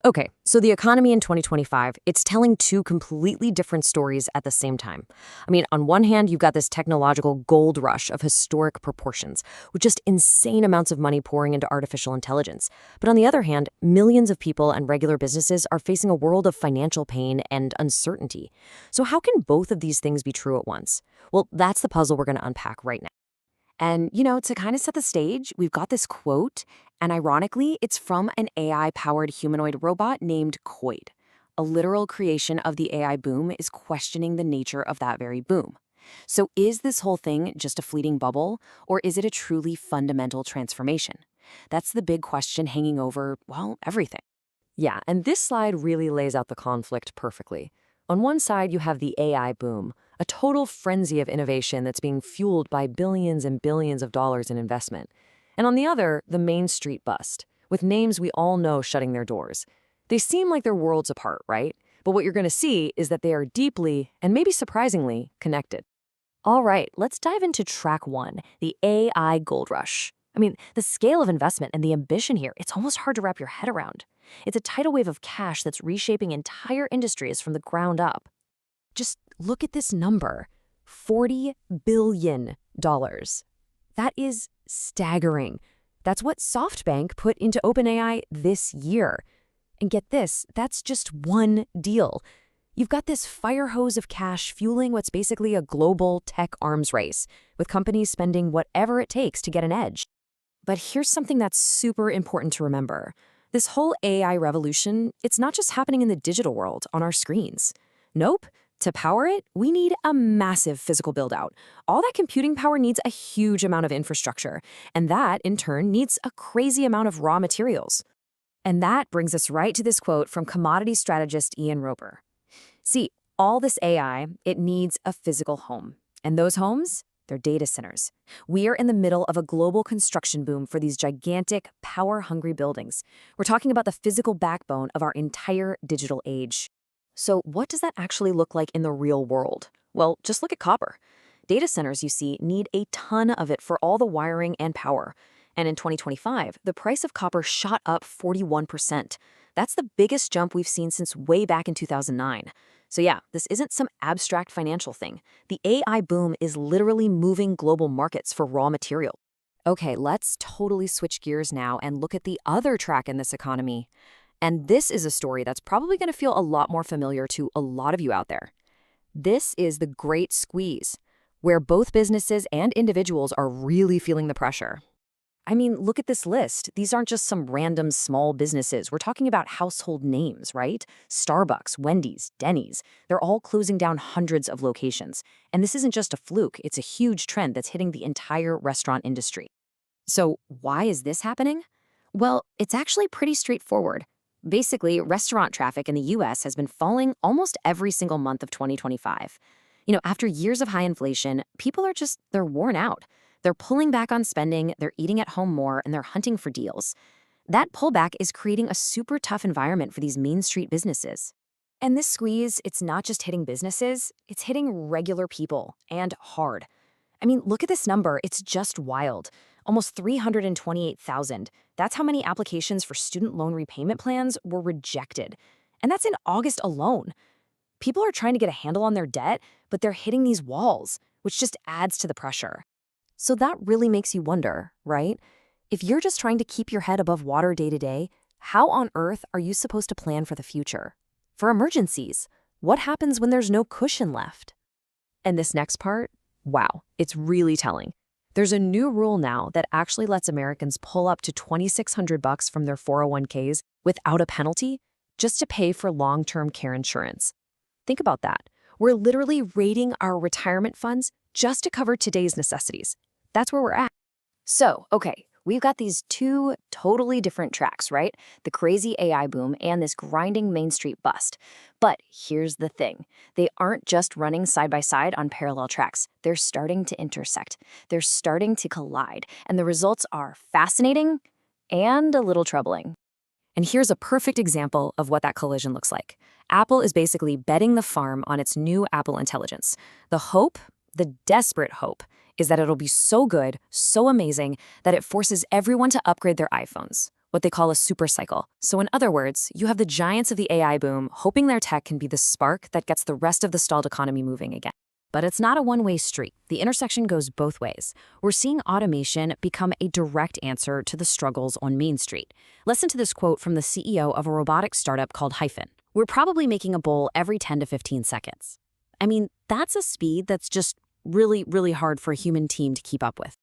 Okay, so the economy in 2025, it's telling two completely different stories at the same time. I mean, on one hand, you've got this technological gold rush of historic proportions, with just insane amounts of money pouring into artificial intelligence. But on the other hand, millions of people and regular businesses are facing a world of financial pain and uncertainty. So how can both of these things be true at once? Well, that's the puzzle we're going to unpack right now. And, to kind of set the stage, we've got this quote, and ironically, it's from an AI-powered humanoid robot named Koid. A literal creation of the AI boom is questioning the nature of that very boom. So is this whole thing just a fleeting bubble, or is it a truly fundamental transformation? That's the big question hanging over, well, everything. Yeah, and this slide really lays out the conflict perfectly. On one side, you have the AI boom, a total frenzy of innovation that's being fueled by billions and billions of dollars in investment. And on the other, the Main Street bust, with names we all know shutting their doors. They seem like they're worlds apart, right? But what you're going to see is that they are deeply, and maybe surprisingly, connected. All right, let's dive into track one, the AI gold rush. I mean, the scale of investment and the ambition here, it's almost hard to wrap your head around. It's a tidal wave of cash that's reshaping entire industries from the ground up. Just look at this number, $40 billion. That is staggering. That's what SoftBank put into OpenAI this year. And get this, that's just one deal. You've got this fire hose of cash fueling what's basically a global tech arms race, with companies spending whatever it takes to get an edge. But here's something that's super important to remember. This whole AI revolution, it's not just happening in the digital world on our screens. Nope. To power it, we need a massive physical build-out. All that computing power needs a huge amount of infrastructure, and that, in turn, needs a crazy amount of raw materials. And that brings us right to this quote from commodity strategist Ian Roper. See, all this AI, it needs a physical home. And those homes, they're data centers. We are in the middle of a global construction boom for these gigantic, power-hungry buildings. We're talking about the physical backbone of our entire digital age. So what does that actually look like in the real world? Well, just look at copper. Data centers, you see, need a ton of it for all the wiring and power. And in 2025, the price of copper shot up 41%. That's the biggest jump we've seen since way back in 2009. So yeah, this isn't some abstract financial thing. The AI boom is literally moving global markets for raw material. Okay, let's totally switch gears now and look at the other track in this economy. And this is a story that's probably going to feel a lot more familiar to a lot of you out there. This is the Great Squeeze, where both businesses and individuals are really feeling the pressure. I mean, look at this list. These aren't just some random small businesses. We're talking about household names, right? Starbucks, Wendy's, Denny's. They're all closing down hundreds of locations. And this isn't just a fluke. It's a huge trend that's hitting the entire restaurant industry. So why is this happening? Well, it's actually pretty straightforward. Basically, restaurant traffic in the US has been falling almost every single month of 2025. After years of high inflation, people they're worn out. They're pulling back on spending, they're eating at home more, and they're hunting for deals. That pullback is creating a super tough environment for these Main Street businesses. And this squeeze, it's not just hitting businesses, it's hitting regular people, and hard. I mean, look at this number, it's just wild. Almost 328,000. That's how many applications for student loan repayment plans were rejected. And that's in August alone. People are trying to get a handle on their debt, but they're hitting these walls, which just adds to the pressure. So that really makes you wonder, right? If you're just trying to keep your head above water day to day, how on earth are you supposed to plan for the future? For emergencies, what happens when there's no cushion left? And this next part, wow, it's really telling. There's a new rule now that actually lets Americans pull up to $2,600 from their 401ks without a penalty just to pay for long-term care insurance. Think about that. We're literally raiding our retirement funds just to cover today's necessities. That's where we're at. So, okay, we've got these two totally different tracks, right? The crazy AI boom and this grinding Main Street bust. But here's the thing. They aren't just running side by side on parallel tracks. They're starting to intersect. They're starting to collide. And the results are fascinating and a little troubling. And here's a perfect example of what that collision looks like. Apple is basically betting the farm on its new Apple Intelligence. The hope, the desperate hope, is that it'll be so good, so amazing, that it forces everyone to upgrade their iPhones. what they call a supercycle. So in other words, you have the giants of the AI boom hoping their tech can be the spark that gets the rest of the stalled economy moving again. But it's not a one-way street. The intersection goes both ways. We're seeing automation become a direct answer to the struggles on Main Street. Listen to this quote from the CEO of a robotics startup called Hyphen. "We're probably making a bowl every 10 to 15 seconds. I mean, that's a speed that's just really, really hard for a human team to keep up with.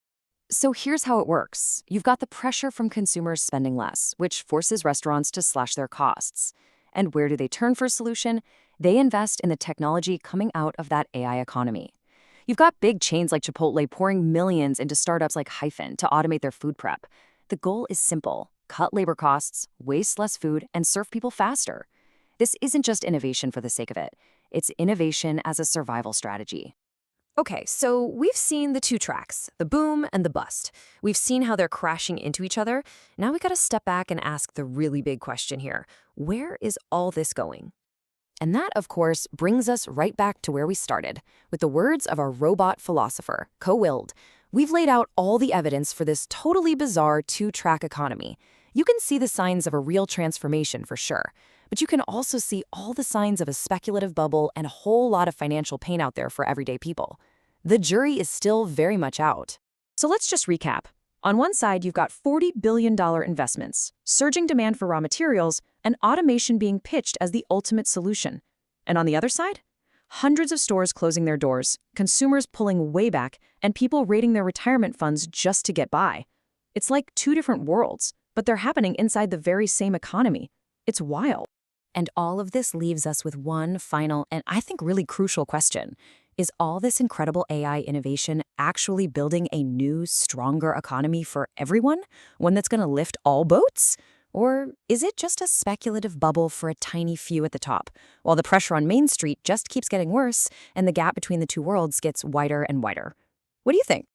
So here's how it works. You've got the pressure from consumers spending less, which forces restaurants to slash their costs. And where do they turn for a solution? They invest in the technology coming out of that AI economy. You've got big chains like Chipotle pouring millions into startups like Hyphen to automate their food prep. The goal is simple: cut labor costs, waste less food, and serve people faster. This isn't just innovation for the sake of it. It's innovation as a survival strategy. Okay, so we've seen the two tracks, the boom and the bust. We've seen how they're crashing into each other. Now we gotta step back and ask the really big question here. Where is all this going? And that, of course, brings us right back to where we started, with the words of our robot philosopher, Co-Willed. We've laid out all the evidence for this totally bizarre two-track economy. You can see the signs of a real transformation for sure, but you can also see all the signs of a speculative bubble and a whole lot of financial pain out there for everyday people. The jury is still very much out. So let's just recap. On one side, you've got $40 billion investments, surging demand for raw materials, and automation being pitched as the ultimate solution. And on the other side, hundreds of stores closing their doors, consumers pulling way back, and people raiding their retirement funds just to get by. It's like two different worlds, but they're happening inside the very same economy. It's wild. And all of this leaves us with one final and I think really crucial question. Is all this incredible AI innovation actually building a new, stronger economy for everyone? One that's going to lift all boats? Or is it just a speculative bubble for a tiny few at the top, while the pressure on Main Street just keeps getting worse and the gap between the two worlds gets wider and wider? What do you think?